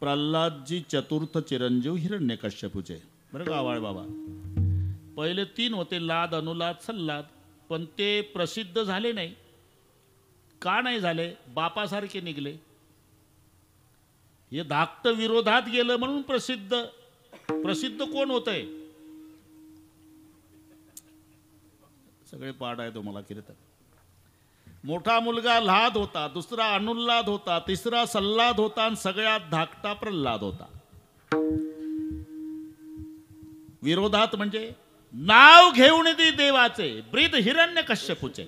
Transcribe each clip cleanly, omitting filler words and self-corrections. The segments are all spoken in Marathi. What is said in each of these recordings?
प्रल्हादजी चतुर्थ चिरंजीव हिरण्यकश्यपूचे बरं का आवाळ बाबा. पहिले 3 होते, लाद, अनुलाद, सल्लाद. पण ते प्रसिद्ध झाले नाही. का नाही झाले? बापासारखे निघले. हे धाकट विरोधात गेलं म्हणून प्रसिद्ध. प्रसिद्ध कोण होतंय? सगळे पाठ आहे तुम्हाला कीर्तन. मोठा मुलगा लाद होता, दुसरा अनुल्लाद होता, तिसरा सल्लाद होता आणि सगळ्यात धाकटा प्रल्हाद होता. विरोधात म्हणजे नाव घेऊन दी देवाचे, ब्रीद हिरण्यकश्यपूचे.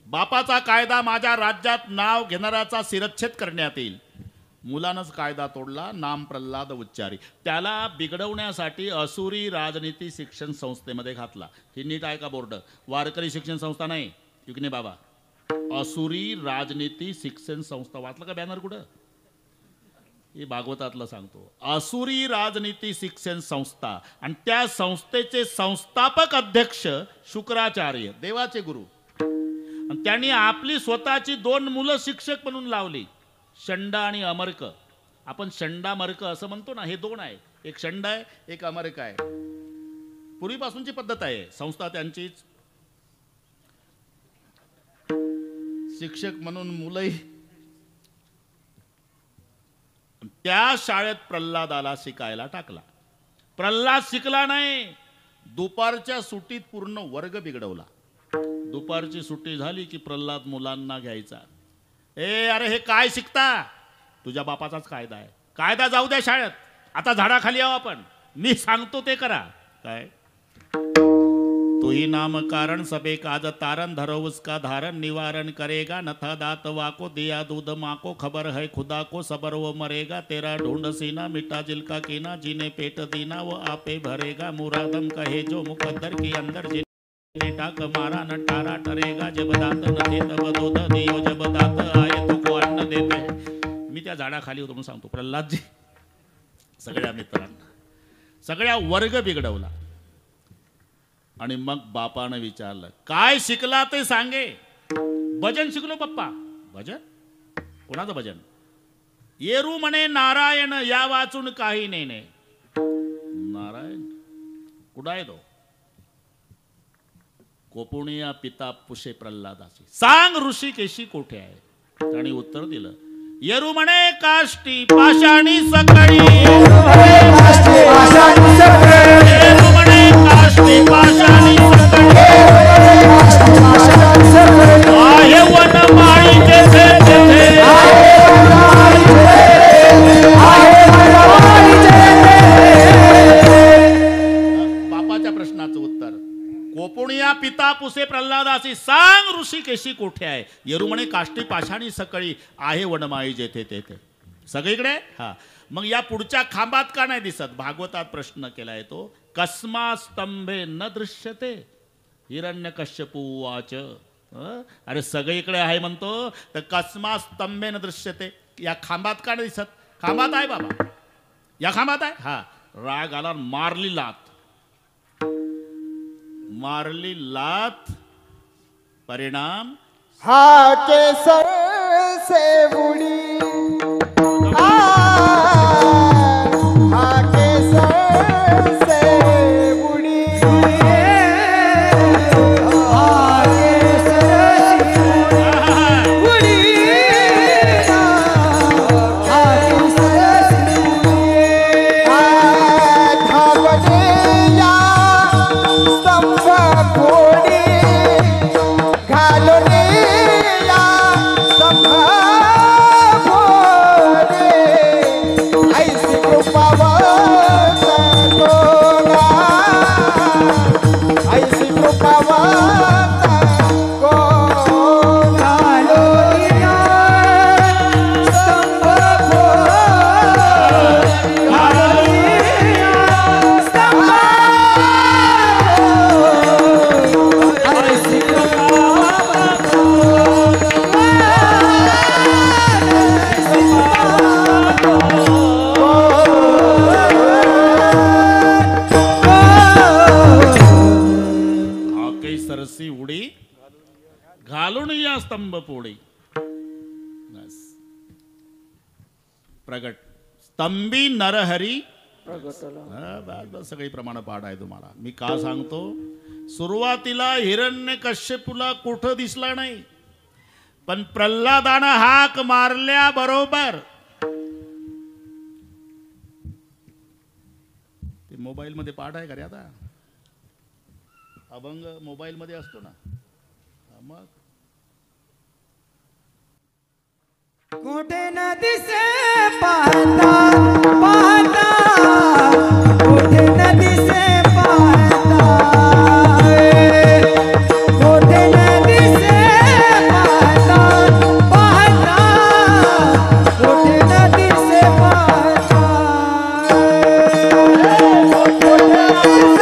बापाचा कायदा, माझ्या राज्यात नाव घेणाऱ्याचा शिरच्छेद करण्यात येईल. मुलानंच कायदा तोडला, नाम प्रल्हाद उच्चारी. त्याला बिघडवण्यासाठी असुरी राजनीती शिक्षण संस्थेमध्ये घातला. ही नीट आहे का बोर्ड? वारकरी शिक्षण संस्था नाही, युगने बाबा. असुरी राजनीती शिक्षण संस्था. वाचलं का बॅनर कुठं? हे भागवतातलं सांगतो. असुरी राजनीती शिक्षण संस्था. आणि त्या संस्थेचे संस्थापक अध्यक्ष शुक्राचार्य, देवाचे गुरु. आणि त्यांनी आपली स्वतःची 2 मुलं शिक्षक म्हणून लावली, षंडा आणि अमर्क. आपण षंडा मर्क असं म्हणतो ना, हे 2 आहे. एक षंड आहे, एक अमर्क आहे. पूर्वीपासूनची पद्धत आहे, संस्था त्यांचीच. शिक्षक म्हणून मुलंही. त्या शाळेत प्रल्हादाला शिकायला टाकला. प्रल्हाद शिकला नाही. दुपारच्या सुट्टीत पूर्ण वर्ग बिघडवला. दुपारची सुट्टी झाली की प्रल्हाद मुलांना घ्यायचा. अरे हे काय शिकता? तुझ्या बापाचाच कायदा आहे. कायदा जाऊ द्या शाळेत, आता झाडाखाली आहो आपण, मी सांगतो ते करा. काय? तोही नाम कारण सबे काज तारण, धरो उसका धारण, निवारण करेगा, नथा दात वाको, दिया दूध माको, खबर है खुदा को, सबर वो मरेगा, तेरा ढूंढ सीना, मिटा जिलका कीना, जीने पेट दीना वो आपे भरेगा, मुरादम कहे जो मुकद्दर के अंदर, जिने टाक मारा न टारा टरेगा, जब दात न दे तब दूध दियो, जब दात आए तो को अन्न देते. मी त्या झाडाखाली होतो म्हणून सांगतो. प्रल्हादजी सगळ्या मित्रांना, सगळ्या वर्ग बिघडवला. आणि मग बापानं विचारलं, काय शिकला ते सांगे. भजन शिकलो पप्पा. भजन? कोणाचं भजन? येरू म्हणे नारायण, या वाचून काही नेणे. नारायण कुठं आहे तो? कोपुणिया पिता पुषे प्रल्हादासी, सांग ऋषिकेशी कोठे आहे. त्याने उत्तर दिलं, येरू म्हणे काष्टी पाषाणी सकळी. येरू म्हणे काष्टी पाषाणी सकळी, आहे वनमाळीचे तेथे. बापाच्या प्रश्नाचं उत्तर, कोपुणिया पिता पुसे प्रल्हादासी, सांग ऋषिकेशी कोठे आहे. येरू म्हणे काष्टी पाषाणी सकळी, आहे वनमाळी जेथे तेथे. सगळीकडे. हा, मग या पुढच्या खांबात का नाही दिसत? भागवतात प्रश्न केलाय तो. कस्मा स्तंभे न दृश्यते. हिरण्यकश्यपू उवाच. अरे सगळीकडे आहे म्हणतो, तर कस्मा स्तंभे न दृश्यते, या खांबात का नाही दिसत? खांबात आहे बाबा, या खांबात आहे. हा, राग आला, मारली लात. मारली लात, परिणाम हा केसर से बुडी. हा केसर से बुडी. हा केसर से बुडी. हा केसर से बुडी. धावणे या स्तंभ फोडी, घालून या स्तंभ फोडी. ऐसी कृपावंत कोणा, ऐसी कृपावंत कोण. घालून या स्तंभ फोडी, घालून या स्तंभ. ऐसी सरसी उडी, घालून या स्तंभ पोळी. प्रगट स्तंभी नरहरी बस सगळी प्रमाण पाठ आहे तुम्हाला. मी का सांगतो, सुरुवातीला हिरण्यकश्यपूला कुठं दिसला नाही, पण प्रल्हादानं हाक मारल्या बरोबर ते मोबाईल मध्ये पाठ आहे का रे आता, अभंग मोबाईल मध्ये असतो ना, मग कुठे न दिसे पाहता पाहता, कुठे न दिसे पाहता, कुठे न दिसे पाहता पाहता, कुठे न दिसे पाहता, कुठे न दिसे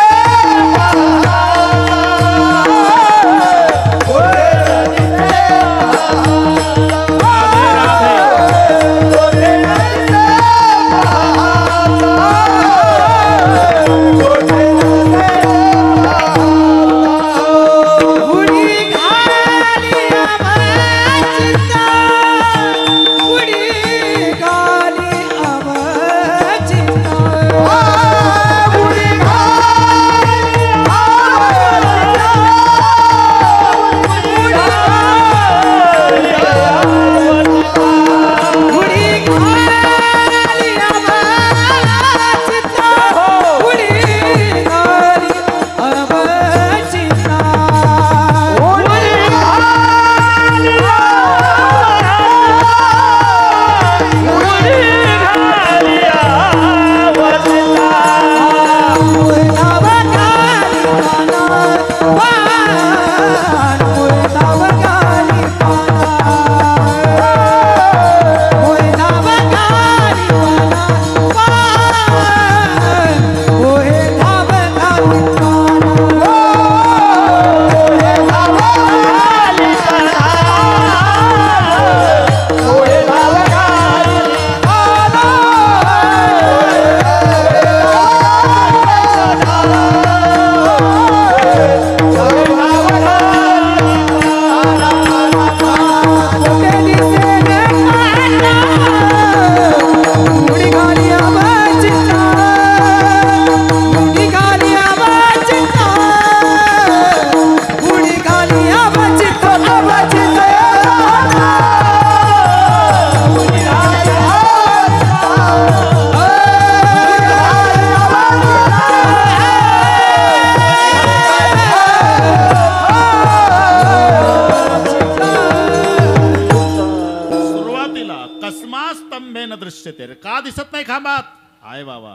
दृश्यते, का दिसत नाही खांबात आहे बाबा.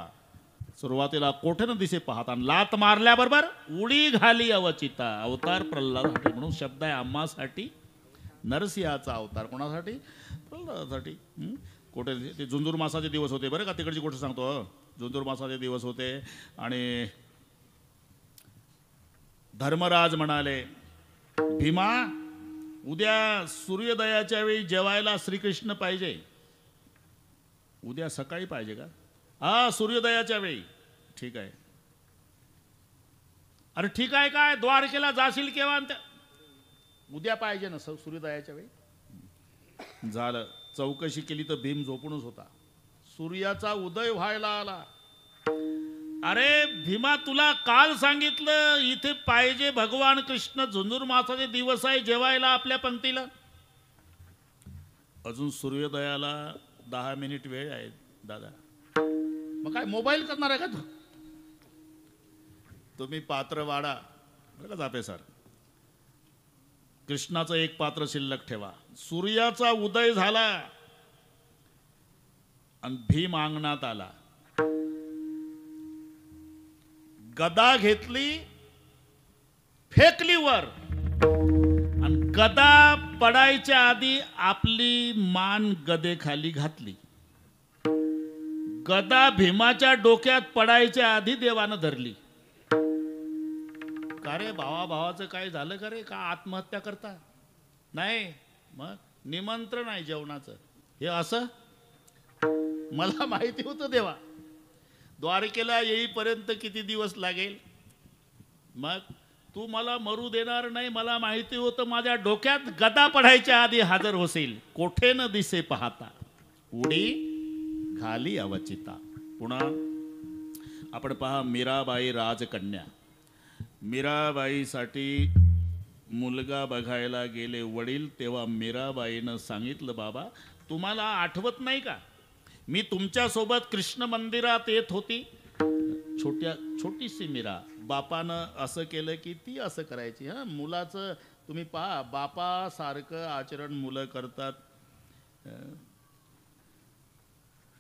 सुरुवातीला कोठे न दिसे पाहता, लात मारल्याबरोबर उडी घाली अवचिता. अवतार प्रल्हादासाठी म्हणून शब्द आहे आम्हासाठी. नरसिंहाचा अवतार कोणासाठी? प्रल्हादासाठी. कोठे ते झुंजूर मासाचे दिवस होते बरं का, तिकडची गोष्ट सांगतो. झुंजूर मासाचे दिवस होते आणि धर्मराज म्हणाले, भीमा उद्या सूर्योदयाच्या वेळी जेवायला श्रीकृष्ण पाहिजे. उद्या सकाळी पाहिजे का? हा, सूर्योदयाच्या वेळी. ठीक आहे. अरे ठीक आहे काय, द्वारकेला जाशील केव्हा? उद्या पाहिजे ना सूर्योदयाच्या वेळी. झालं, चौकशी केली तर भीम झोपूनच होता. सूर्याचा उदय व्हायला आला. अरे भीमा, तुला काल सांगितलं इथे पाहिजे भगवान कृष्ण, झुंजूर मासाचे दिवस आहे, जेवायला आपल्या पंक्तीला. अजून सूर्योदयाला 10 मिनिट वेळ आहे दादा. मग काय मोबाईल करणार आहे का तू? तुम्ही पात्र वाढा बरं का जापे सर. कृष्णाचं एक पात्र शिल्लक ठेवा. सूर्याचा उदय झाला आणि भीम अंगणात आला. गदा घेतली, फेकली वर, आणि गदा पडायच्या आधी आपली मान गदेखाली घातली. गदा भीमाच्या डोक्यात पडायच्या आधी देवानं धरली. का रे भावाचं काय झालं का रे? का आत्महत्या करता? नाही, मग निमंत्रण आहे जेवणाचं. हे असं मला माहिती होतं देवा. द्वारकेला येईपर्यंत किती दिवस लागेल? मग तू मला मरू देणार नाही, मला माहिती होतं. माझ्या डोक्यात गदा पडायच्या आधी हजर होशील. कोठे न दिसे पाहता, उडी घाली अवचिता. पुन्हा आपण पहा मीराबाई राजकन्या. मीराबाईसाठी मुलगा बघायला गेले वडील, तेव्हा मीराबाईनं सांगितलं, बाबा तुम्हाला आठवत नाही का, मी तुमच्यासोबत कृष्ण मंदिरात येत होती. छोटीशी मीरा, बापानं असं केलं की ती असं करायची. हां, मुलाचं तुम्ही पहा, बापासारखं आचरण मुलं करतात.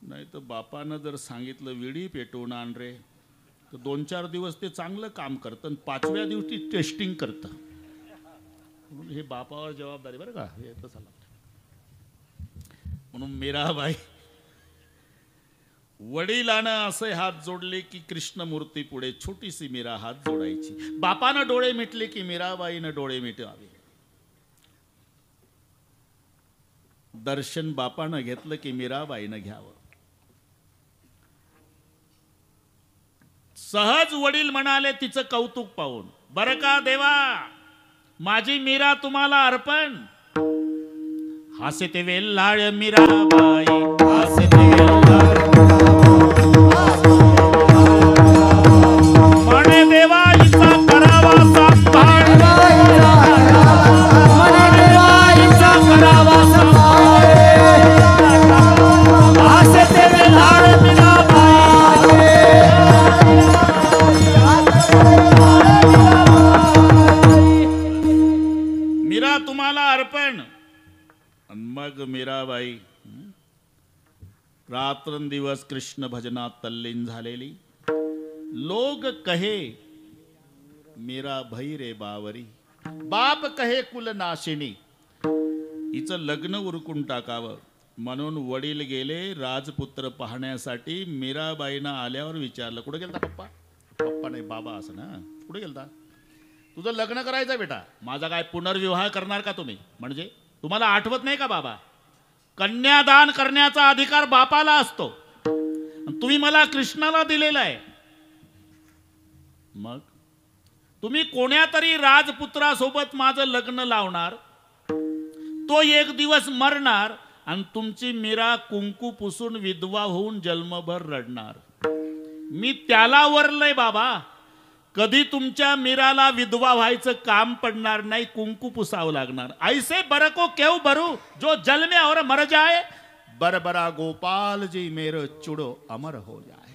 नाही तर बापानं जर सांगितलं विडी पेटवून आण रे, तर 2-4 दिवस ते चांगलं काम करतं आणि 5व्या दिवशी टेस्टिंग करतं. म्हणून हे बापावर जबाबदारी बरं का, हे तसं म्हणून मीराबाई वडिलानं असे हात जोडले की कृष्णमूर्ती पुढे छोटीशी मीरा हात जोडायची. बापानं डोळे मिटले की मीराबाईनं डोळे मिटवावे. दर्शन बापानं घेतलं की मीराबाईनं घ्यावं. सहज वडील म्हणाले तिचं कौतुक पाहून, बरं का देवा, माझी मीरा तुम्हाला अर्पण. हासते वेल्हाळ मीराबाई, हासते वेल्हाळ म्हणे देवा हिचा करावा सांभाळ, म्हणे देवा हिचा करावा सांभाळ. हासते वेल्हाळ मीरा तुम्हाला अर्पण. मग मीराबाई रात्रंदिवस कृष्ण भजनात तल्लीन झालेली. लोग कहे मीरा भई रे बावरी, बाप कहे कुल नाशिनी. हिचं लग्न उरकून टाकावं म्हणून वडील गेले राजपुत्र पाहण्यासाठी. मीराबाईनं आल्यावर विचारलं, कुठे गेलता पप्पा? पप्पा नाही, बाबा असं ना. कुठे गेलता? तुझं लग्न करायचं बेटा. माझा काय पुनर्विवाह करणार का तुम्ही? म्हणजे तुम्हाला आठवत नाही का बाबा, कन्यादान करण्याचा अधिकार बापाला असतो, तुम्ही मला कृष्णाला दिलेला आहे. मग तुम्ही कोण्या तरी राजपुत्रासोबत माझं लग्न लावणार, तो एक दिवस मरणार आणि तुमची मीरा कुंकू पुसून विधवा होऊन जन्मभर रडणार. मी त्याला वरलंय बाबा, कधी तुमच्या मीराला विधवा व्हायचं काम पडणार नाही, कुंकू पुसावं लागणार. ऐसे बर को क्यों भरू जो जल में और मर जाए, बरबरा गोपाल जी मेरो चुडो अमर हो जाए.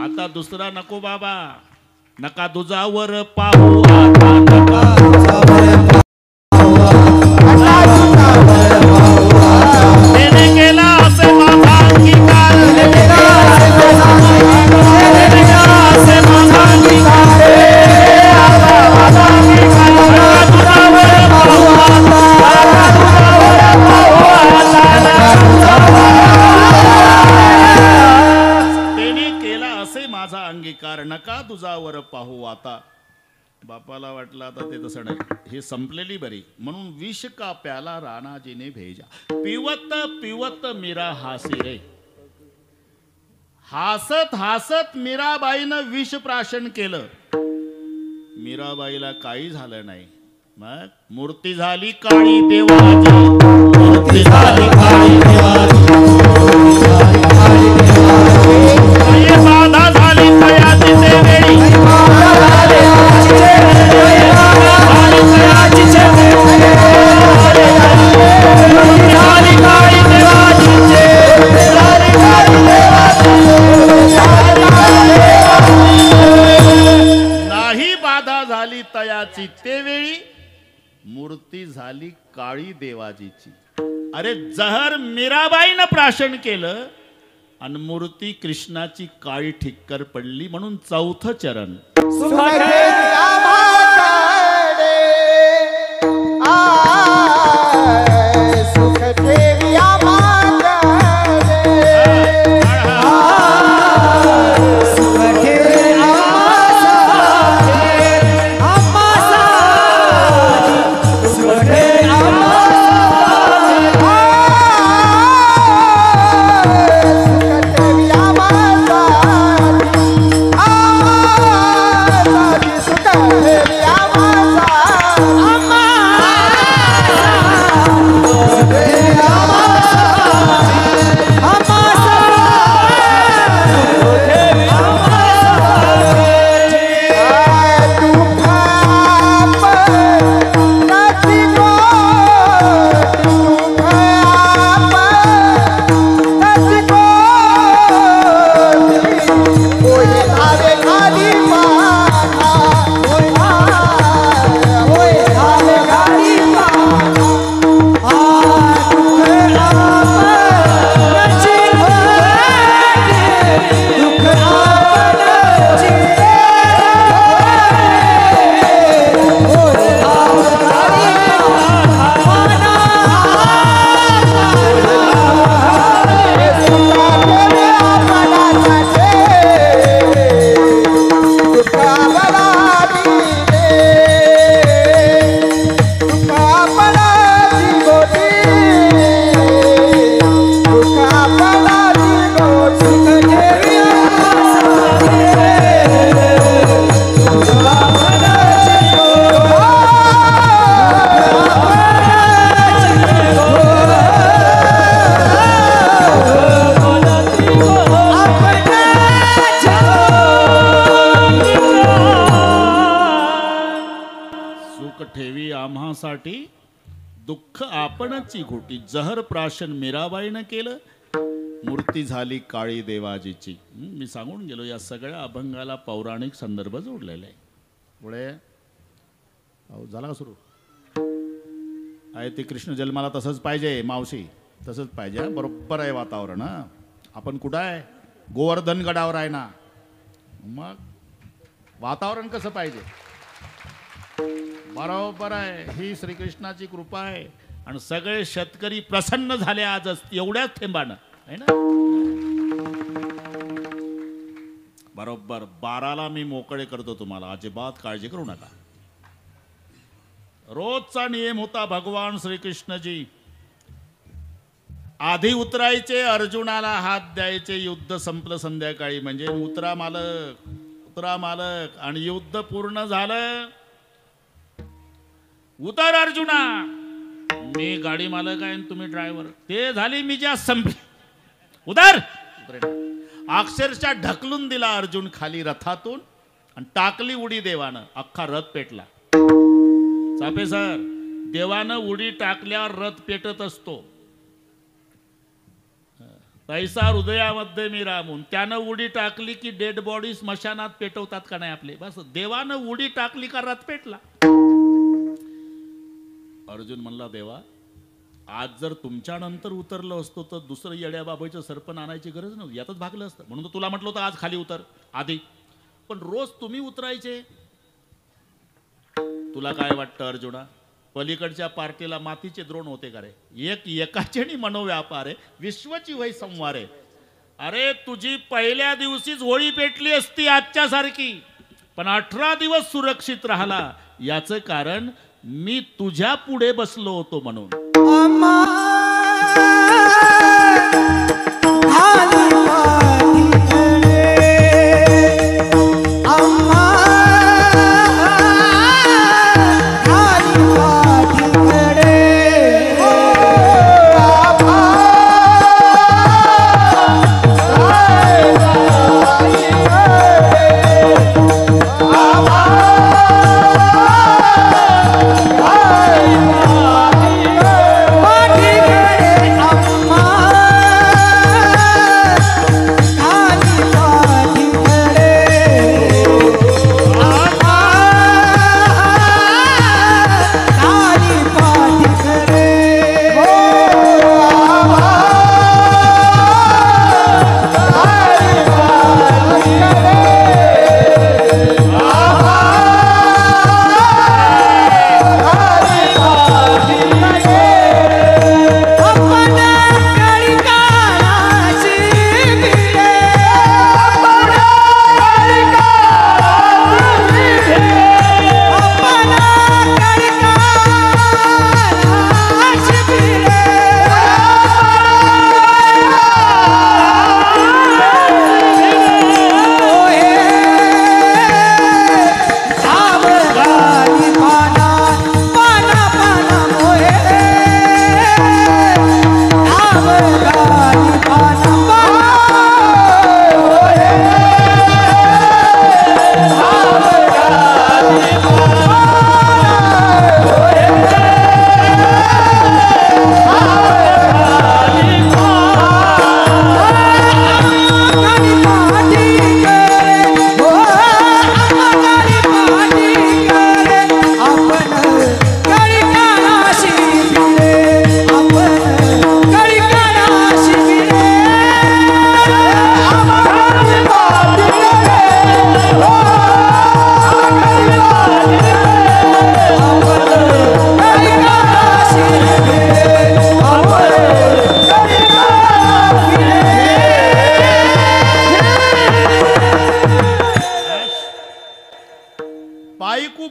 आता दुसरा नको बाबा, नका दुजावर पाहू आता, नका दुजावर त्याने केला असे माझा अंगीकार, असे माझा अंगीकार. त्याने केला असे माझा अंगीकार, नका दुजावर पाहू आता. बापाला वाटलं आता ते तसं नाही, हे संपलेली बरी, म्हणून विष का प्याला राणाजीने भेजा. पिवत पिवत मीरा हासी रे. हसत हसत मीराबाईनं विष प्राशन केलं. मीराबाईला काही झालं नाही. मग मूर्ती झाली काळी देवाची, मूर्ती झाली काळी देवाची, बाधा झाली तयाची देवेळी, नाही बाधा झाली तयाची तेवेळी, मूर्ती झाली काळी देवाजीची. अरे जहर मीराबाईनं प्राशन केलं आणि मूर्ती कृष्णाची काळी ठिक्कर पडली. म्हणून चौथं चरण, पाठी दुःख आपणची घोटी जहर प्राशन मीराबाईनं केलं मूर्ती झाली काळी देवाजीची. मी सांगून गेलो या सगळ्या अभंगाला पौराणिक संदर्भ जोडलेला आहे. पुढे अहो झाला का सुरू आहे ते कृष्ण जन्माला तसंच पाहिजे मावशी तसंच पाहिजे हा. बरोबर आहे वातावरण हा. आपण कुठं आहे गोवर्धन गडावर आहे ना मग वातावरण कसं पाहिजे बरोबर आहे. ही श्रीकृष्णाची कृपा आहे आणि सगळे शेतकरी प्रसन्न झाले आजच एवढ्याच थेंबानं आहे ना. बरोबर 12ला मी मोकळे करतो तुम्हाला अजिबात काळजी करू नका. रोजचा नियम होता भगवान श्रीकृष्णजी आधी उतरायचे अर्जुनाला हात द्यायचे युद्ध संपलं संध्याकाळी म्हणजे उतरा मालक आणि युद्ध पूर्ण झालं. उतर अर्जुना मी गाडी मालक आहे तुम्ही ड्रायव्हर ते झाली मी ज्या संपली उतर अक्षरशः ढकलून दिला अर्जुन खाली रथातून आणि टाकली उडी देवानं अख्खा रथ पेटला. चापे सर देवानं उडी टाकल्यावर रथ पेटत असतो तैसा हृदयामध्ये मी रामून त्यानं उडी टाकली की डेड बॉडी स्मशानात पेटवतात का नाही आपले बस देवानं उडी टाकली का रथ पेटला. अर्जुन म्हणला देवा आज जर तुमच्या नंतर उतरलो असतो तर दुसरं येड्या बाबाईचं सरपण आणायची गरज नव्हती यातच भागलं असतं म्हणून तुला म्हटलं होतं आज खाली उतर आधी पण रोज तुम्ही उतरायचे. तुला काय वाटतं अर्जुना पलीकडच्या पार्टीला मातीचे द्रोण होते का रे एकाचेनी मनोव्यापार आहे विश्वची वै संवार आहे. अरे तुझी पहिल्या दिवशीच होळी पेटली असती आजच्या सारखी पण 18 दिवस सुरक्षित राहिला याचं कारण मी तुझ्या पुढे बसलो होतो म्हणून.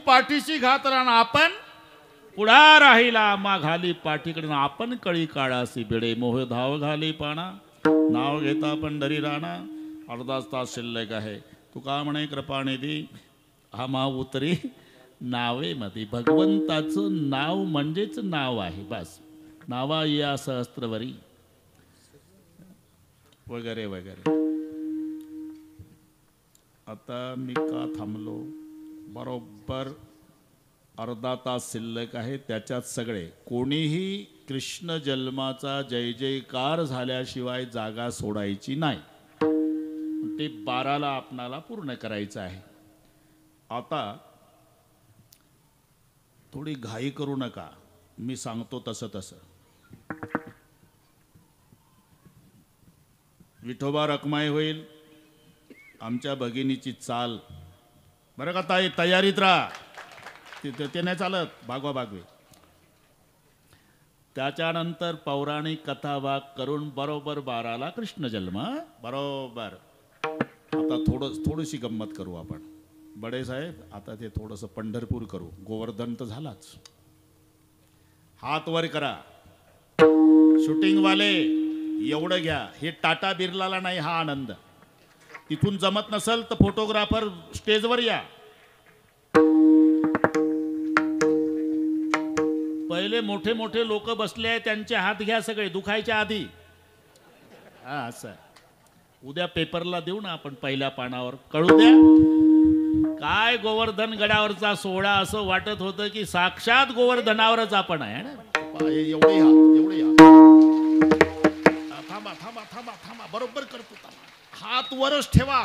पाठीशी घात राहणार आपण पुढा राहिला आम्हा घाली पाठीकडे आपण कळी काळासी भिडे मोह धाव घाली पाणा नाव घेता पंढरी राणा. अर्धाच तास शिल्लक आहे. तू का म्हणे कृपानिधी आम्हा उतरी नावे मध्ये भगवंताचं नाव म्हणजेच नाव आहे बस नावा या सहस्त्रवरी वगैरे वगैरे. आता मी का थांबलो बरोबर अर्धा तास शिल्लक आहे, त्याच्यात सगळे कोणीही कृष्ण जन्माचा जय जयकार झाल्याशिवाय जागा सोडायची नाही. ते 12ला आपणाला पूर्ण करायचं आहे. आता थोडी घाई करू नका, मी सांगतो तसं तसं. विठोबा रखमाई होईल, आमच्या भगिनीची चाल. बरं का ताई, तयारीत राहा. ते नाही चालत, भागवा भागवे. त्याच्यानंतर पौराणिक कथा भाग करून बरोबर 12ला कृष्ण जन्म. बरोबर. आता थोडीशी गंमत करू आपण. बडे साहेब, आता ते थोडंसं पंढरपूर करू. गोवर्धन तर झालाच. हात वर करा. शूटिंगवाले एवढं घ्या. हे टाटा बिर्लाला नाही हा आनंद. तिथून जमत नसेल तर फोटोग्राफर स्टेजवर या. पहिले मोठे मोठे लोक बसले आहेत, त्यांचे हात घ्या सगळे दुखायच्या आधी. हा असं उद्या पेपरला देऊ ना आपण, पहिल्या पानावर कळू द्या. काय गोवर्धन गडावरचा सोहळा, असं वाटत होतं की साक्षात गोवर्धनावरच आपण आहे ना. एवढे या. थांबा थांबा थांबा थांबा, बरोबर करतो. हात वरच ठेवा.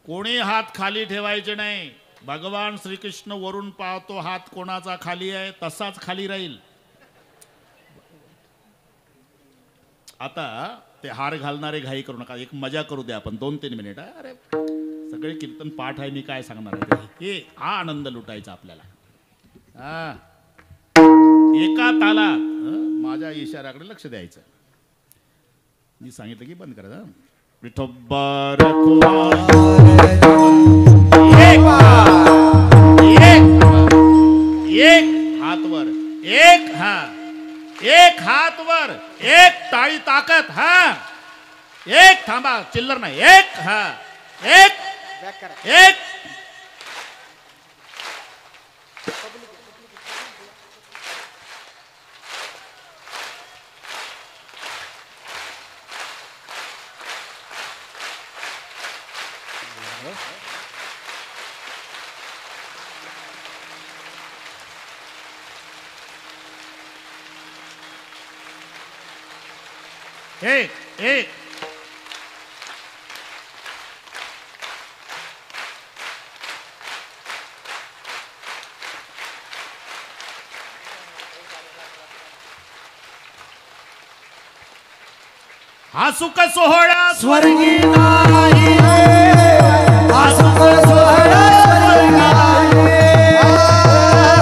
कोणी हात खाली ठेवायचे नाही. भगवान श्रीकृष्ण वरून पाहतो, हात कोणाचा खाली आहे तसाच खाली राहील. आता ते हार घालणारे घाई करू नका. एक मजा करू द्या आपण 2-3 मिनिट. अरे सगळे कीर्तन पाठ आहे, मी काय सांगणार आहे. हे हा आनंद लुटायचा आपल्याला. एका तालात माझ्या इशाऱ्याकडे लक्ष द्यायचं. मी सांगितलं की बंद करा. विठोबा एक हात वर, एक हात वर, एक टाळी ताकत. एक थांबा, चिल्लर नाही. एक एक हा सुख सोहळा स्वर्गी नाही रे, हा सुख सोहळा स्वर्गी नाही.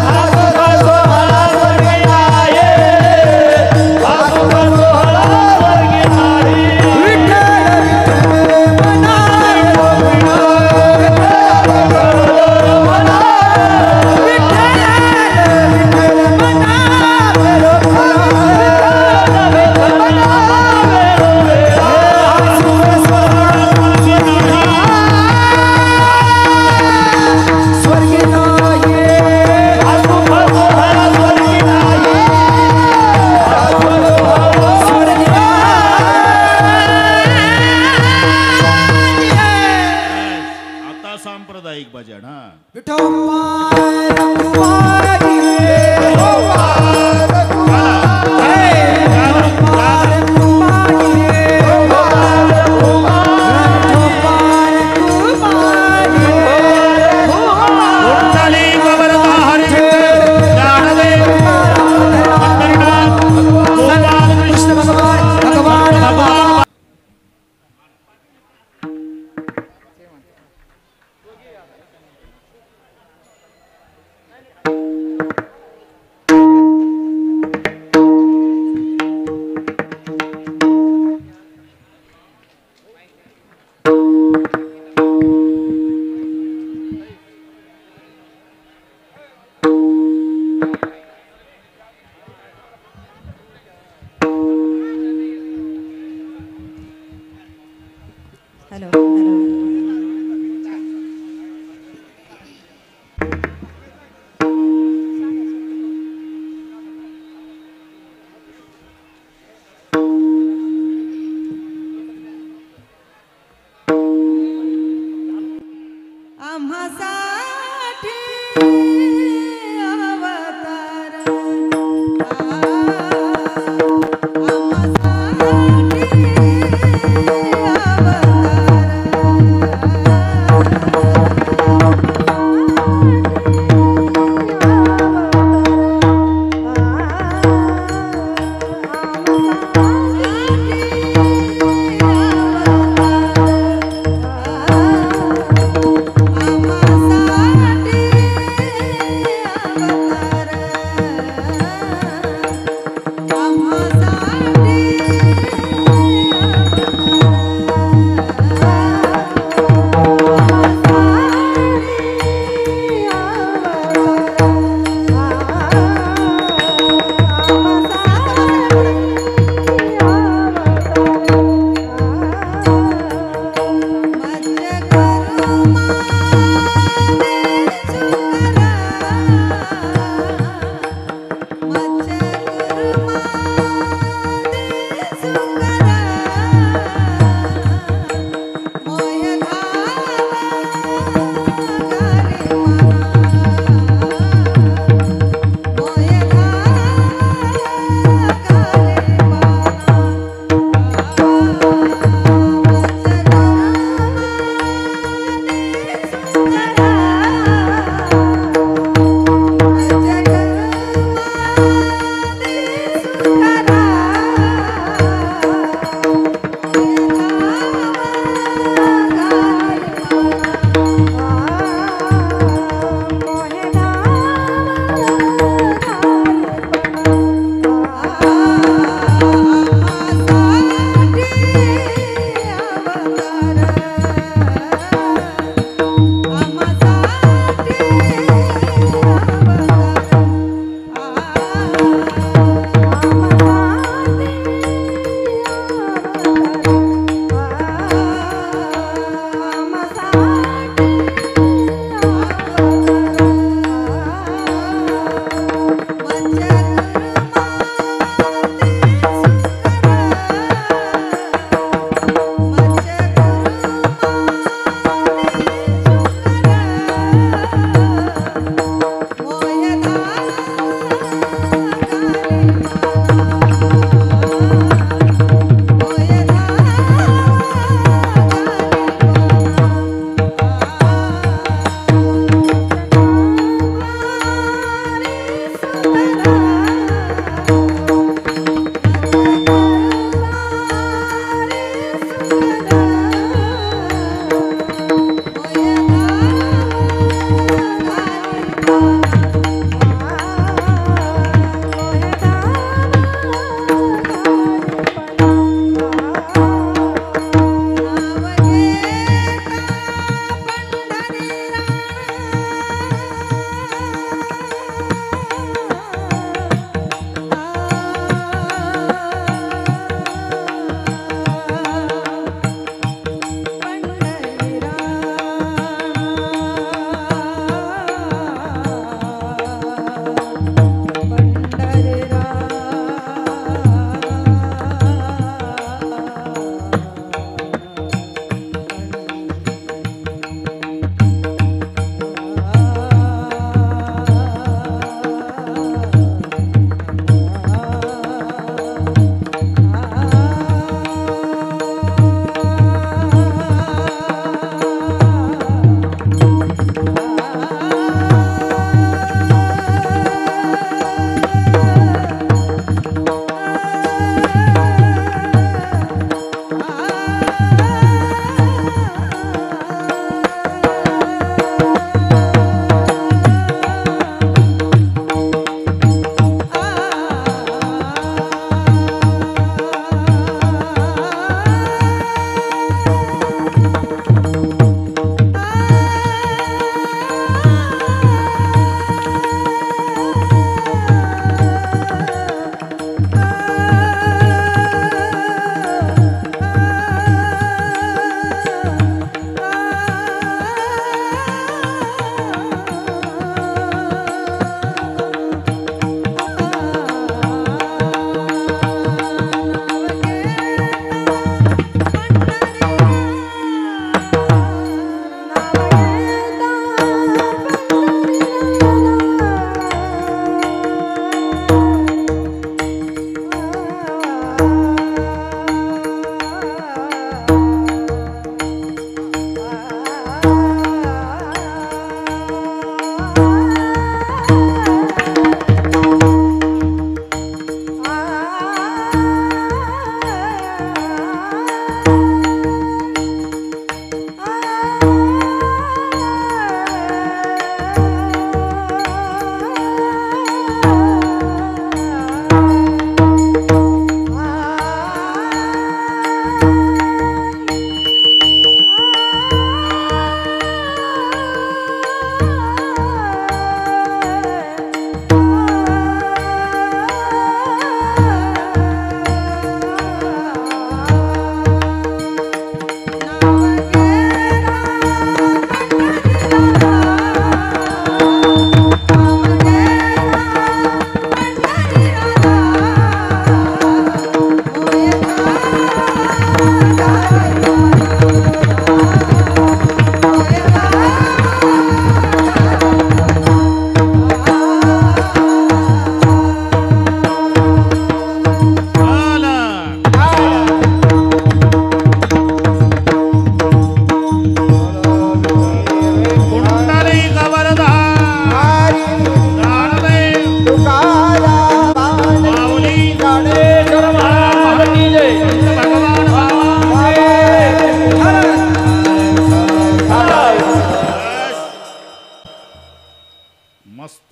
हा सुख सोहळा स्वर्गी नाही, हा सुख सोहळा स्वर्गी नाही. विठ्ठल विठ्ठल मना गोविंदा, विठ्ठल मना विठ्ठल मना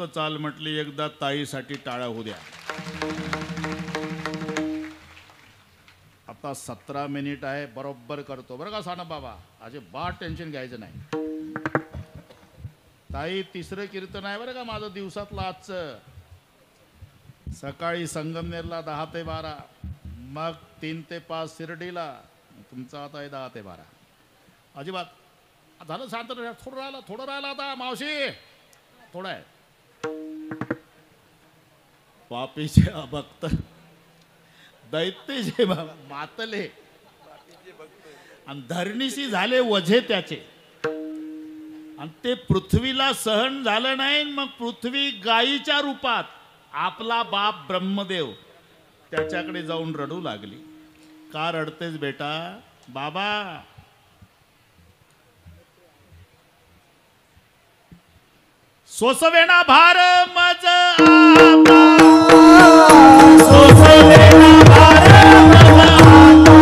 चाल म्हटली, एकदा ताईसाठी टाळ्या होऊ द्या. आता 17 मिनिट आहे, बरोबर करतो बरं का साना बाबा, अजिबात टेन्शन घ्यायचं नाही. ताई, तिसरं कीर्तन आहे बरं का माझं दिवसातलं आजचं. सकाळी संगमनेरला 10 ते 12, मग 3 ते 5 शिर्डीला, तुमचं आता आहे 10 ते 12. अजिबात झालं शांत, थोडं राहिलं आता मावशी, थोडं आहे. पापीचे भक्त दैत्य जे मातले आणि धरणीशी झाले वझे त्याचे, आणि ते पृथ्वीला सहन झालं नाही. मग पृथ्वी गायीच्या रूपात आपला बाप ब्रह्मदेव त्याच्याकडे जाऊन रडू लागली. का रडतेस बेटा? बाबा, सोसवेना भार मज आता, सोसवेना भार मज आता,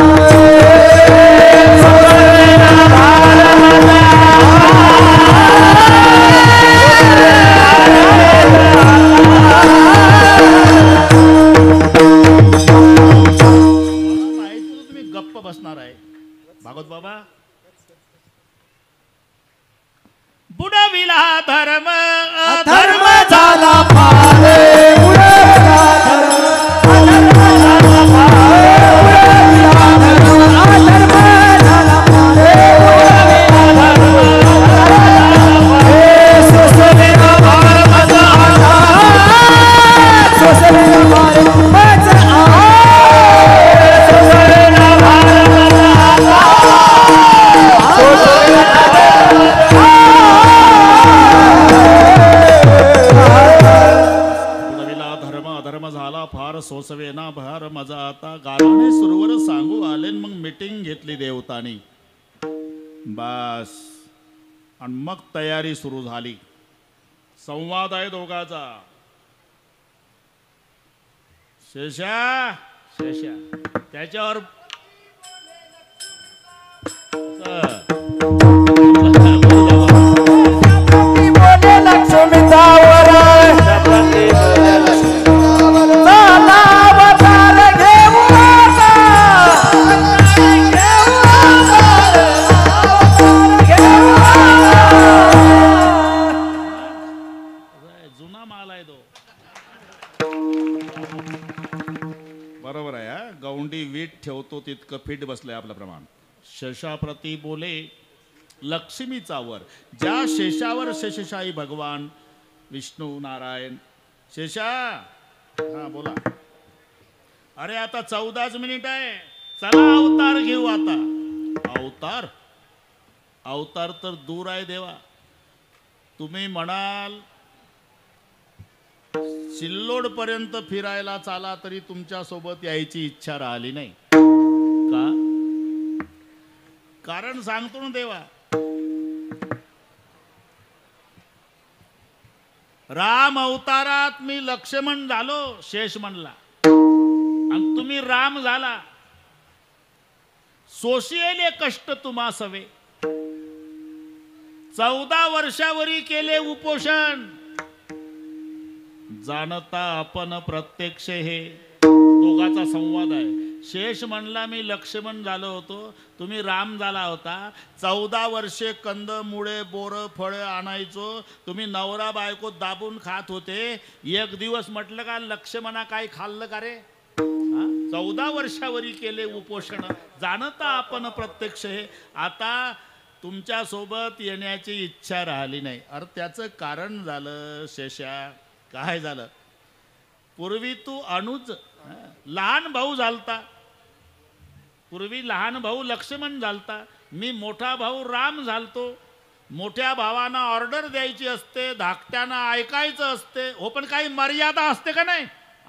सोसवेना भार मज आता. तुम्ही गप्प बसणार आहे भागवत बाबा. बुडविला धर्म, धर्म झाला पारे, बुडविला धर्म, अधर्म झाला पारे, बुडविला धर्म, अधर्म झाला पारे, बुडविला धर्म, हे सोसवेना भार मज आता, सोसवेना भार मज आता, सोसवेना भार मज आता, सोसवेना धर्म झाला फार, सोसवेना भार मजा आता. गालाने सुरवर सांगू आले, मग मीटिंग घेतली देवतानी. बस, आणि मग तयारी सुरू झाली. संवाद आहे दोघाचा. शेषा शेषा त्याच्यावर बोले लक्ष्मीचावर, चला अवतार घेऊ आता, जुना माल आहे तो. बरोबर आहे हा. गौंडी वीट ठेवतो तितकं फिट बसलंय आपलं प्रमाण. शेषाप्रती बोले लक्ष्मीचा वर, ज्या शेषावर शेषशाही भगवान विष्णू नारायण. शेषा, हा बोला. अरे आता 14च मिनिट आहे, चला अवतार घेऊ आता. अवतार अवतार तर दूर आहे देवा. तुम्ही म्हणाल सिल्लोड पर्यंत फिरायला चाला तरी तुमच्या सोबत यायची इच्छा राहिली नाही का? कारण सांगतो ना देवा, राम अवतारात मी लक्ष्मण झालो, शेष म्हणला, आणि तुम्ही राम झाला. सोशियले कष्ट तुम्हा सवे, 14 वर्षावरी केले उपोषण. जाणता आपण प्रत्यक्ष, हे दोघाचा संवाद आहे. शेष म्हणला मी लक्ष्मण झालो होतो, तुम्ही राम झाला होता. 14 वर्षे कंद मुळे बोर फळ आणायचो, तुम्ही नवरा बायको दाबून खात होते. एक दिवस म्हटलं का लक्ष्मणा काही खाल्लं का रे? 14 वर्षावरी केले उपोषण. जाणता आपण प्रत्यक्ष, हे आता तुमच्या सोबत येण्याची इच्छा राहिली नाही. अरे त्याचं कारण झालं शेषा. काय झालं? पूर्वी तू अनुज लहान भाऊ झालता, पूर्वी लहान भाऊ लक्ष्मण झालता, मी मोठा भाऊ राम झालतो. मोठ्या भावांना ऑर्डर द्यायची असते, धाकट्यांना ऐकायचं असते. हो, पण काही मर्यादा असते का नाही?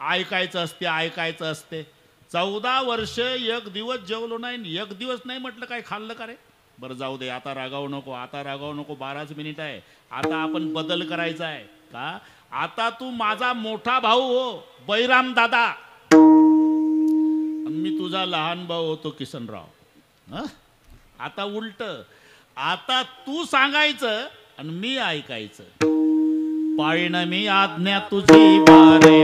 ऐकायचं असते, ऐकायचं असते. 14 वर्ष एक दिवस जेवलो नाही, एक दिवस नाही म्हटलं काय खाल्लं का रे? बरं जाऊ दे, आता रागावू नको, आता रागावू नको. 12च मिनिट आहे. आता आपण बदल करायचा आहे का? आता तू माझा मोठा भाऊ हो, बैराम दादा, मी तुझा लहान भाऊ होतो किसनराव. आता उलट, आता तू सांगायचं आणि मी ऐकायचं. पाळीन मी आज्ञा तुझी बारे.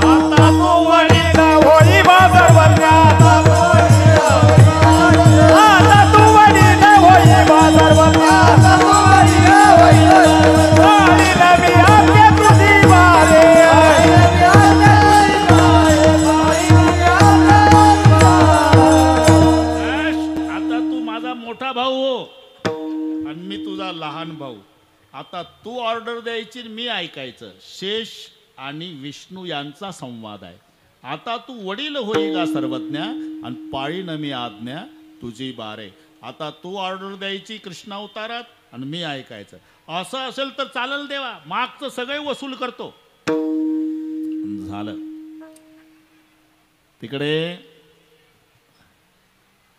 आता तू वडील होई बाजारवरण्या. आता तू वडील होई बाजारवरण्या. पाळीन मी आज्ञा तुझी बारे. आता तू माझा मोठा भाऊ हो आणि मी तुझा लहान भाऊ. आता तू ऑर्डर द्यायची आणि मी ऐकायचं. शेष आणि विष्णू यांचा संवाद आहे. आता तू वडील होई का सर्वज्ञ आणि पाळीन मी आज्ञा तुझी बारे. आता तू ऑर्डर द्यायची कृष्ण अवतारात आणि मी ऐकायचं. असं असेल तर चालेल देवा, मागचं सगळे वसूल करतो. झालं. तिकडे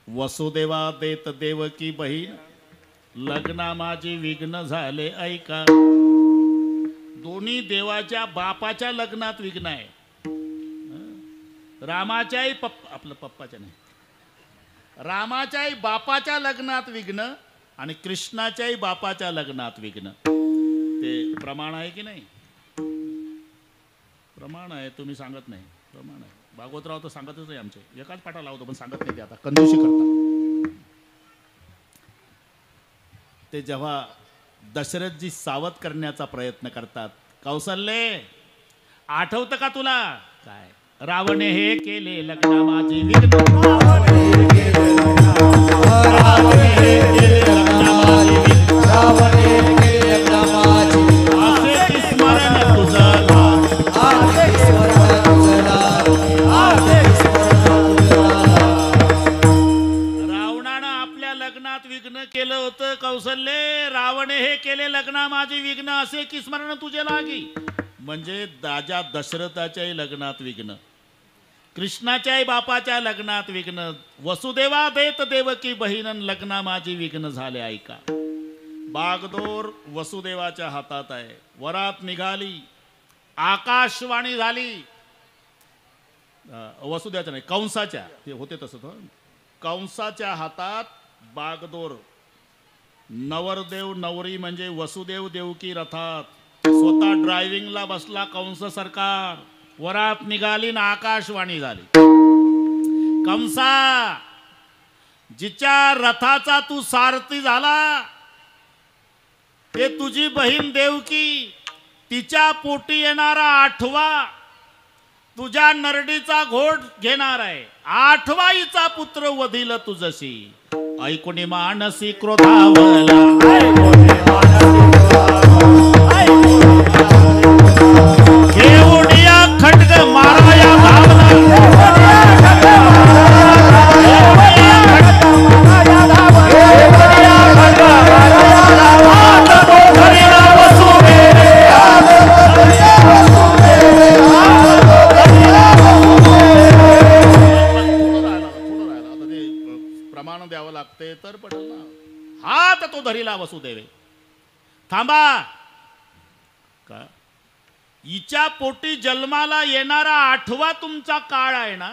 वसुदेवा देत देवकी बहीण, लग्ना माझे विघ्न झाले ऐका. दोन्ही देवाच्या बापाच्या लग्नात विघ्न आहे. रामाच्याही आपलं पप्पाच्या नाही, रामाच्याही बापाच्या लग्नात विघ्न आणि कृष्णाच्याही बापाच्या लग्नात विघ्न. ते प्रमाण आहे की नाही? प्रमाण आहे. तुम्ही सांगत नाही. प्रमाण आहे. भागवतराव तर सांगतच नाही. आमचे एकाच पाठा लावतो पण सांगत नाही. ते आता कंजूशी करतात. ते जेव्हा दशरथजी सावध करण्याचा प्रयत्न करतात, कौसल्ये आठवतं का तुला? काय रावणे हे केले लग्न माझी विघ्न. रावणे हे केले लग्न माझी विघ्न. असे स्मरण तुझं विघ्न केलं होतं. कौशल्ये रावणे हे केले लग्ना माझी विघ्न असे की स्मरण तुझे लागी. म्हणजे राजा दशरथाच्याही लग्नात विघ्न, कृष्णाच्याही बापाच्या लग्नात विघ्न. वसुदेवा देत देवकी बहीण लग्ना माझी विघ्न झाले ऐका. बागदोर वसुदेवाच्या हातात आहे. वरात निघाली, आकाशवाणी झाली. वसुदेवाच्या नाही, कंसाच्या. ते होते तसं. कंसाच्या हातात बागदोर. नवरदेव नवरी म्हणजे वसुदेव देवकी रथात. स्वतः ड्रायव्हिंगला बसला कंस सरकार. वरात निघाली ना आकाशवाणी झाली. कंसा, जिच्या रथाचा तू सारथी झाला ते तुझी बहीण देवकी. तिच्या पोटी येणारा 8वा तुझ्या नरडीचा घोट घेणार आहे. 8वाईचा पुत्र वधिल तुझशी. ऐकुनी मानसी क्रोधावला. घेऊनिया खड्ग माराया प्रमाण द्यावं लागते तर पडेल ना. हात तो धरीला वसुदेवे. थांबा. का हिच्या पोटी जन्माला येणारा 8वा तुमचा काळ आहे ना.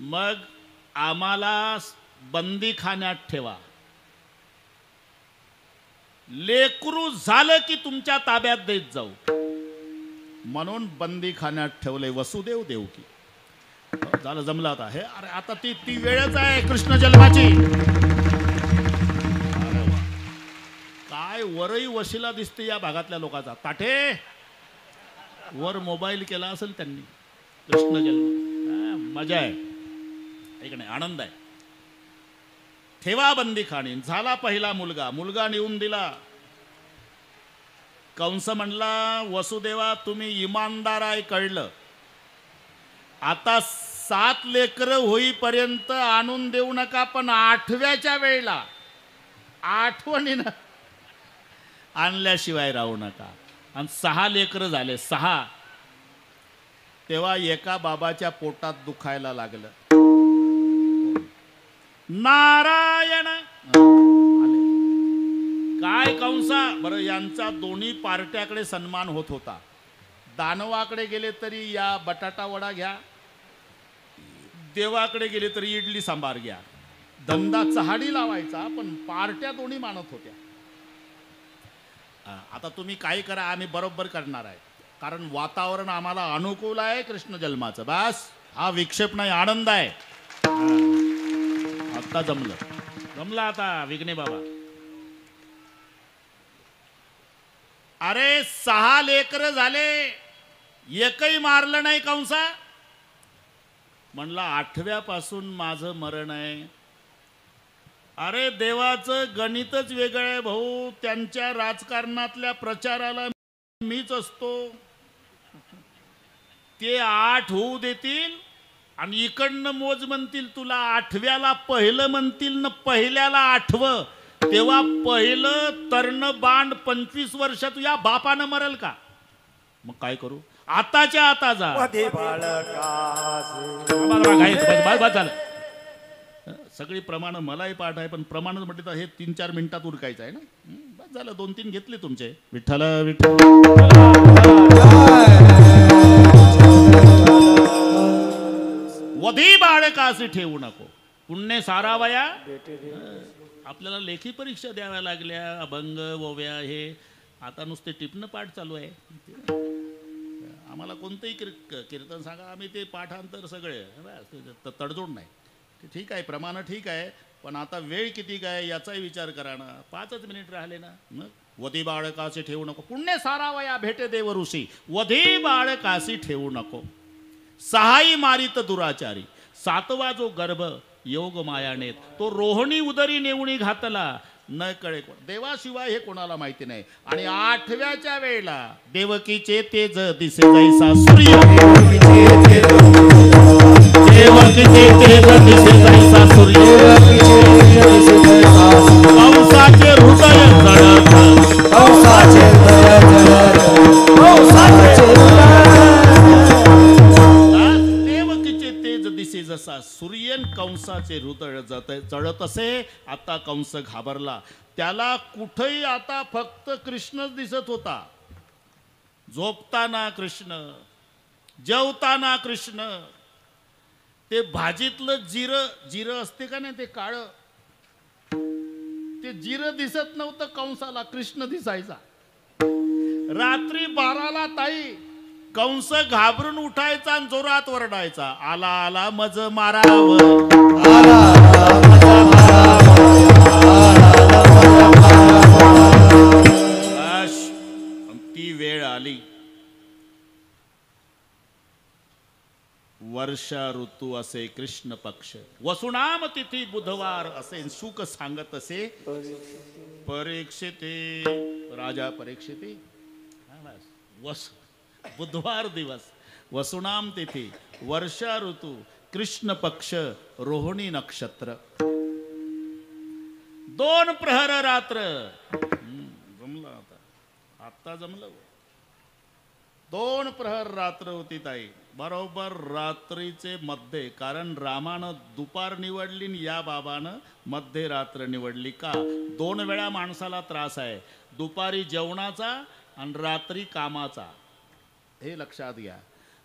मग आम्हाला बंदीखान्यात ठेवा. लेकरू झालं की तुमच्या ताब्यात देत जाऊ म्हणून बंदीखान्यात ठेवले वसुदेव देवकी. झालं, जमलं आता. हे अरे आता ती वेळच आहे कृष्ण जन्माची. काय वरही वशिला दिसते या भागातल्या लोकांचा. ताठे वर मोबाईल केला असेल त्यांनी. कृष्ण जन्म मजा आहे, एक नाही आनंद आहे. ठेवा बंदीखानी. झाला पहिला मुलगा नेऊन दिला. कंस म्हणला, वसुदेवा तुम्ही इमानदार आहे कळलं. आता 7 लेकरं होईपर्यंत आणून देऊ नका, पण 8व्याच्या वेळेला आठवणीनं आणल्याशिवाय राहू नका. आणि 6 लेकरं झाले. 6 तेव्हा एका बाबाच्या पोटात दुखायला लागलं. नारायण आले. काय कंसा बरं, यांचा दोन्ही पार्ट्याकडे सन्मान होत होता. दानवाकडे गेले तरी या बटाटा वडा घ्या, देवाकडे गेले तरी इडली सांबार घ्या. धंदा चहाडी लावायचा, पण पार्ट्या दोन्ही मानत होत्या. आता तुम्ही काही करा, आम्ही बरोबर करणार आहे, कारण वातावरण आम्हाला अनुकूल आहे कृष्ण जन्माचं. बस हा विक्षेप नाही, आनंद आहे. आता जमलं आता विघ्ने बाबा. अरे 6 लेकर झाले, एकही मारलं नाही कंसा. म्हणला 8व्यापासून माझं मरण आहे. अरे देवाचं गणितच वेगळं आहे भाऊ. त्यांच्या राजकारणातल्या प्रचाराला मीच असतो. ते 8 होऊ देतील आणि इकडनं मोज म्हणतील तुला. 8व्याला पहिलं म्हणतील ना, पहिल्याला 8वं. तेव्हा पहिलं तर्ण बांड 25 वर्ष तुझ्या बापानं मरल का? मग काय करू? आताच्या आता जा. झालं सगळी प्रमाण मलाही पाठ आहे, पण प्रमाण म्हटलं तर हे 3-4 मिनिटात उरकायचं आहे ना. बस झालं, 2-3 घेतले तुमचे. विठ्ठल विठ्ठल. वधी बाळकासी ठेवू नको, पुण्य सारावया. आपल्याला लेखी परीक्षा द्याव्या लागल्या, अभंग ओव्या हे. आता नुसते टिपणं पाठ चालू आहे. आम्हाला कोणतंही कीर्तन सांगा, आम्ही ते पाठांतर सगळे, तडजोड नाही. ठीक आहे, प्रमाण ठीक आहे, पण आता वेळ किती काय याचाही विचार करा ना. 5च मिनिट राहिले ना. मग वधी बाळकासी ठेवू नको, पुण्य सारावया भेटे देव ऋषी. वधी बाळकासी ठेवू नको, सहाई मारित दुराचारी. 7वा जो गर्भ योग मायानेत, तो रोहिणी उदरी नेवणी घातला. न कळे कोण, देवाशिवाय हे कोणाला माहिती नाही. आणि 8व्याच्या वेळेला देवकीचे तेज दिसे जैसा सूर्य. देवकीचे तेज दिसे जैसा सूर्य. कंसाचे हृदय जळत. देवकीचे तेज दिसे जसा सूर्यन, कंसाचे हृदय जळत असे. आता कंस घाबरला. त्याला कुठेही आता फक्त कृष्णच दिसत होता. झोपताना कृष्ण, जेवताना कृष्ण. ते भाजीतलं जिरं असते का नाही, ते काळं, ते जिरं दिसत नव्हतं कंसाला, कृष्ण दिसायचा. रात्री 12ला ताई कंस घाबरून उठायचा आणि जोरात वरडायचा, आला आला मज मारावं. ती वेळ आली. वर्षा ऋतू असे कृष्ण पक्ष, वसुनाम तिथी बुधवार असे. सुख सांगत असे परीक्षिते, राजा परीक्षिते. बुधवार दिवस, वसुनाम तिथी, वर्षा ऋतू, कृष्ण पक्ष, रोहिणी नक्षत्र. 2 प्रहर रात्र. जमलं आता जमलं. 2 प्रहर रात्र होती ताई. बरोबर रात्रीचे मध्ये, कारण रामानं दुपार निवडली आणि या बाबानं मध्यरात्र निवडली. का? 2 वेळा माणसाला त्रास आहे, दुपारी जेवणाचा आणि रात्री कामाचा. हे लक्षात घ्या.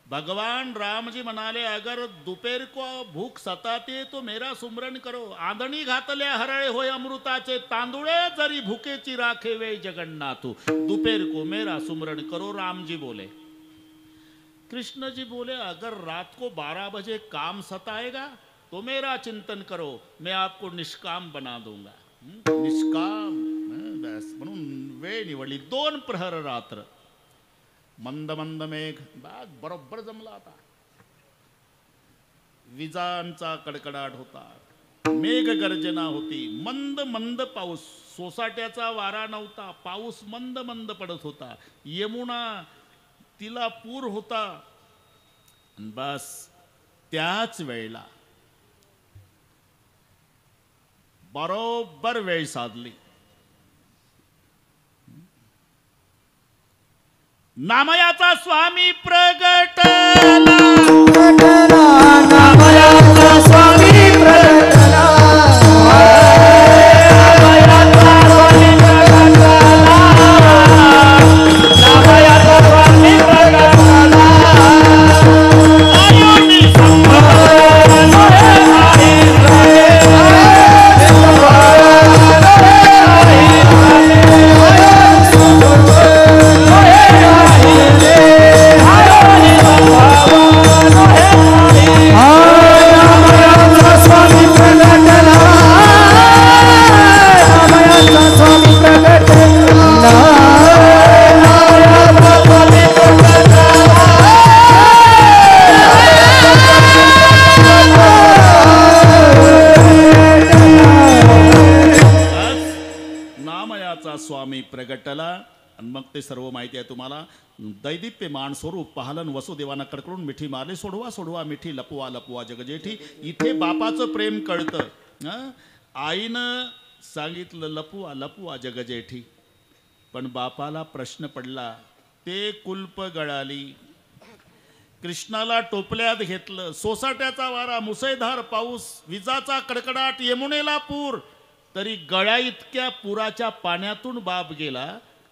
भगवान राम जी म्हणाले, अगर दोपहर को भूख सताते तो मेरा सुमरण करो. आंधणी घातल्या हरळे होय अमृताचे, तांदुळे जरी भूकेची राखे वे जगन्नाथू. दोपहर को मेरा सुमरण करो. राम जी बोले, कृष्ण जी बोले, अगर रात को 12 बजे काम सताएगा तो मेरा चिंतन करो, मैं आपको निष्काम बना दूंगा. निष्काम. म्हणून वेळ निवडली. 2 प्रहर रात्र. मंद मंद मेघ. बरोबर जमला. आता विजांचा कडकडाट होता, मेघ गर्जना होती, मंद मंद पाऊस. सोसाट्याचा वारा नव्हता, पाऊस मंद मंद पडत होता. यमुना तिला पूर होता. बस त्याच वेळेला बरोबर वेळ साधली. नामयाचा स्वामी प्रगटला. नामयाचा स्वामी प्रगटला. ते सर्व माहिती आहे तुम्हाला. दैदिप्यमान स्वरूप पाहलन वसुदेवानं कडकडून मिठी मारली, सोडवा सोडवा मिठी लपवा लपवा जगजेठी. इथे बापाचं प्रेम कळतं. हं? आईनं सांगितलं लपवा लपवा जगजेठी, पण बापाला प्रश्न पडला. ते कुल्प गळाली, कृष्णाला टोपल्यात घेतलं. सोसाट्याचा वारा, मुसळधार पाऊस, विजाचा कडकडाट, यमुनेला पूर, तरी गळ्या इतक्या पुराच्या पाण्यातून बाप गेला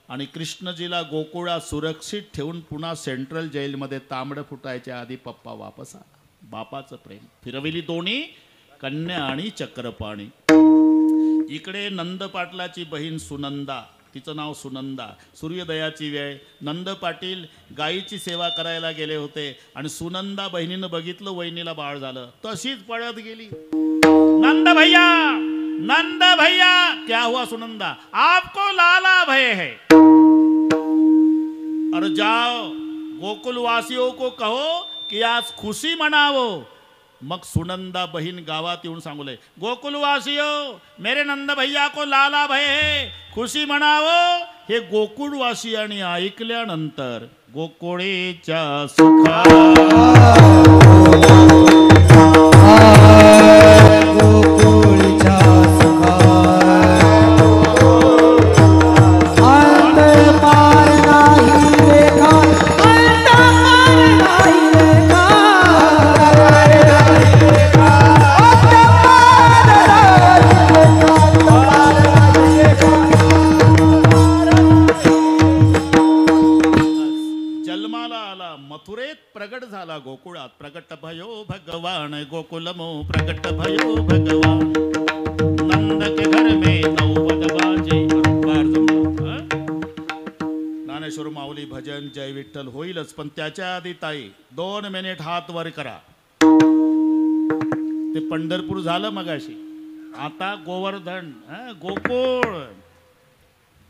आणि कृष्णजीला गोकुळात सुरक्षित ठेवून पुन्हा सेंट्रल जेलमध्ये तांबडं फुटायच्या आधी पप्पा वापस आला. बापाचं प्रेम. फिरविली दोन्ही कन्या आणि चक्रपाणी. इकडे नंद पाटलाची बहीण सुनंदा, तिचं नाव सुनंदा. सूर्योदयाची वेळ, नंद पाटील गायीची सेवा करायला गेले होते आणि सुनंदा बहिणीनं बघितलं वहिनीला बाळ झालं, तशीच पळत गेली. नंद भैया क्या हुआ सुनंदा, आपको लाला भय है, अरे जाओ गोकुल वासियों को कहो कि आज खुशी मनावो. मग सुनंदा बहीण गावात येऊन सांगले, गोकुलवासियो मेरे नंद भैया को लाला भय है, खुशी मनावो. हे गोकुळवासियांनी ऐकल्यानंतर गोकुळेच्या सुखा गोकुळच्या सुखा अंत पार नाही रेखा, अंत पार नाही रेखा, जन्माला आला, मथुरेत प्रगट झाला, गोकुळात प्रगट भयो भगवान, गोकुलमो प्रगट भयो भगवान. नंद के घर में नौबत बाजे. बार जमला. ज्ञानेश्वर माऊली भजन जय विठ्ठल होईलच, पण त्याच्या आधी ताई 2 मिनिट हात वर करा. ते पंढरपूर झालं मगाशी, आता गोवर्धन, गोकुळ.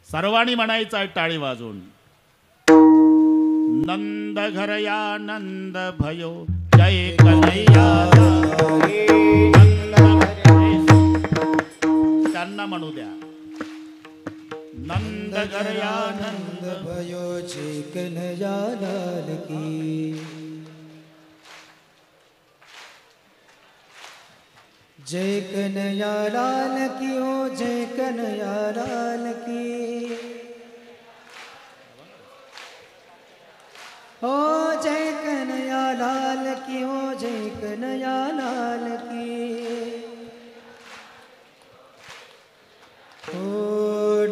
सर्वांनी म्हणायचं आहे टाळी वाजून. नंद घर या नंद भयो जय कन्हैया. त्यांना म्हणू द्या. नंद घर या नंद भयो जय कन्हैया लाल की, जय कन्हैया लाल की, ओ जय कन्हैया लाल की, ओ जय कन्हैया लाल की, ओ जय कन्हैया लाल की. ओ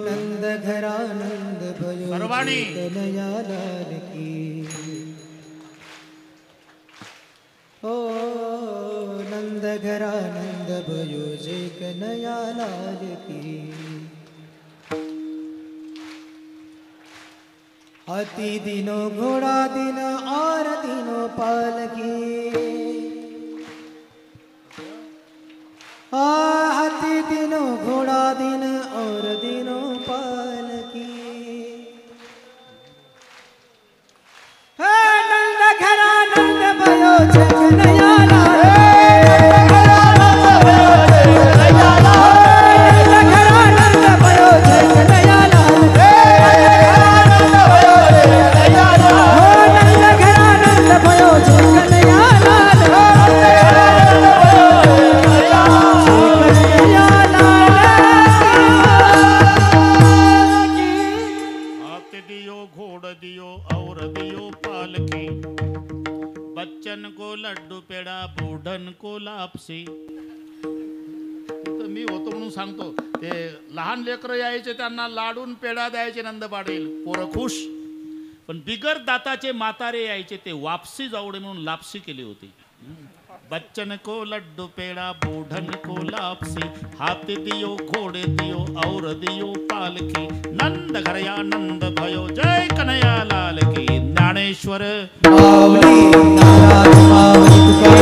नंद घरा नंद भयो सर्वांनी. जय कन्हैया लाल की, ओ नंद घरा नंद भयो जय कन्हैया लाल की. हाथी दिनो घोड़ा दिन और दिनो पालकी, हाथी दिनो घोड़ा दिन और दिनो पालकी. नंद घरा नंद भयो जय कन्हैया लाल, नंद घरा नंद भयो जय कन्हैया लाल, नंद घरा नंद भयो जय कन्हैया लाल, कन्हैया लाल की. हाथ दियो घोड़ दियो और दियो पालकी, बच्चन को लड्डू पेड़ा बूढ़न को लापसी. तर मी होतो म्हणून सांगतो, ते लहान लेकरं यायचे त्यांना लाडून पेढा द्यायचे नंद पाटील, पोरं खुश. पण बिगर दाताचे म्हातारे यायचे, ते वापसी जावडे म्हणून लापसी केली होती. बच्चन को लड्डू पेड़ा बूढ़न को लापसी, हाथ दियो घोड़े दियो और दियो पालकी. नंद घर या नंद भयो जय कन्हैया लाल की. ज्ञानेश्वर माऊली नाराज माऊली तुका